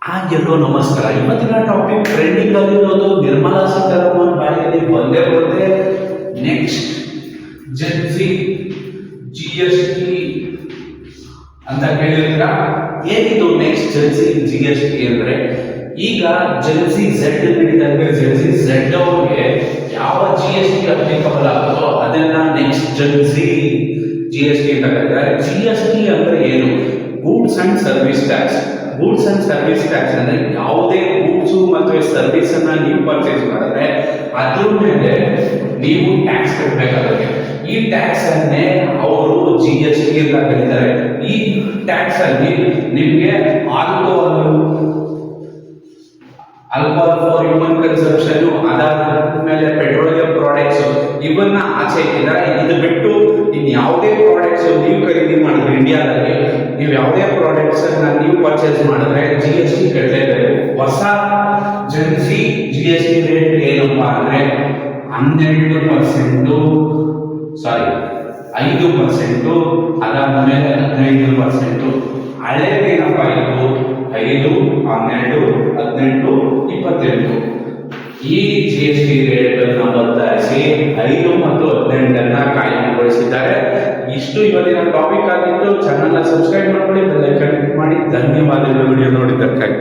ಎಲ್ಲೋ ನಮಸ್ಕಾರ. ಇವತ್ತಿನ topic trending ಆಗಿರೋದು ನಿರ್ಮಲಾ ಸೀತಾರಾಮನ್ ಬಾಯಲ್ಲಿ ಬಂದೇ ಬರುತ್ತೆ. ನೆಕ್ಸ್ಟ್ ಜೆನ್ಸಿ GST ಅಂತ ಕೇಳಿದ್ರ ಏನಿದು ನೆಕ್ಸ್ಟ್ ಜೆನ್ಸಿ GST ಅಂದ್ರೆ? ಈಗ ಜೆನ್ಸಿ Z ನಡೀತಾ ಇದೆ. ಜೆನ್ಸಿ Z ಅವ್ರಿಗೆ ಯಾವ GST ಅಪ್ಲಿಕಬಲ್ ಆಗುತ್ತೋ ಅದನ್ನ ನೆಕ್ಸ್ಟ್ ಜೆನ್ಸಿ GST ಅಂತ ಕರೀತಾರೆ. GST ಅಂದ್ರೆ ಏನು? Goods and service tax. Goods and service tax ಅಂದ್ರೆ ಯಾವುದೇ ಗೂಡ್ಸ್ ಮತ್ತು ಸರ್ವಿಸ್ ಅನ್ನ ನೀವು ಪರ್ಚೇಸ್ ಮಾಡಿದ್ರೆ ಅದ್ರ ಮೇಲೆ ನೀವು ಟ್ಯಾಕ್ಸ್ ಕಟ್ಟಬೇಕಾಗುತ್ತೆ. ಈ ಟ್ಯಾಕ್ಸ್ ಅನ್ನೇ ಅವರು GST ಅಂತ ಕರೀತಾರೆ. ಈ ಟ್ಯಾಕ್ಸ್ ಅಲ್ಲಿ ನಿಮಗೆ ಆಲ್ಕೋಹಾಲ್ ಫಾರ್ ಹ್ಯೂಮನ್ ಕನ್ಸಂಪ್ಷನ್, ಅದಾದ್ಮೇಲೆ ಪೆಟ್ರೋಲಿಯಂ ಪ್ರಾಡಕ್ಟ್ಸ್ ಇವನ್ನ ಆಚೆ ಇದ್ದಾರೆ. ಇದು ಬಿಟ್ಟು ಇನ್ ಯಾವುದೇ ಪ್ರಾಡಕ್ಟ್ಸ್ ನೀವು ಖರೀದಿ ಮಾಡಿದ್ರೆ ಇಂಡಿಯಾದಲ್ಲಿ ನೀವು ಯಾವುದೇ ಪ್ರಾಡಕ್ಟ್ಸ್ ಅನ್ನ ನೀವು ಪರ್ಚೇಸ್ ಮಾಡಿದ್ರೆ GST ಕಟ್ಟಲೇಬೇಕು. ಹೊಸ ಜೆನ್ಸಿ GST ರೇಟ್ ಏನಪ್ಪಾ ಅಂದ್ರೆ 5%, ಅದಾದ್ಮೇಲೆ 15%. ಹಳೇದೇನಪ್ಪ ಇದು 5, 12, 18, 28. ಈ GST ರೇಟ್ ಅನ್ನು ಬದಲಾಯಿಸಿ 5 ಮತ್ತು 18 ಕಾಯ್ದುಗೊಳಿಸಿದ್ದಾರೆ. ಇಷ್ಟು ಇವತ್ತಿನ ಟಾಪಿಕ್ ಆಗಿತ್ತು. ಚಾನಲ್ ಸಬ್ಸ್ಕ್ರೈಬ್ ಮಾಡ್ಕೊಳ್ಳಿ, ಬೆಲ್ ಐಕಾನ್ ಕ್ಲಿಕ್ ಮಾಡಿ. ಧನ್ಯವಾದಗಳು ವಿಡಿಯೋ ನೋಡಿದ್ದಕ್ಕಾಗಿ.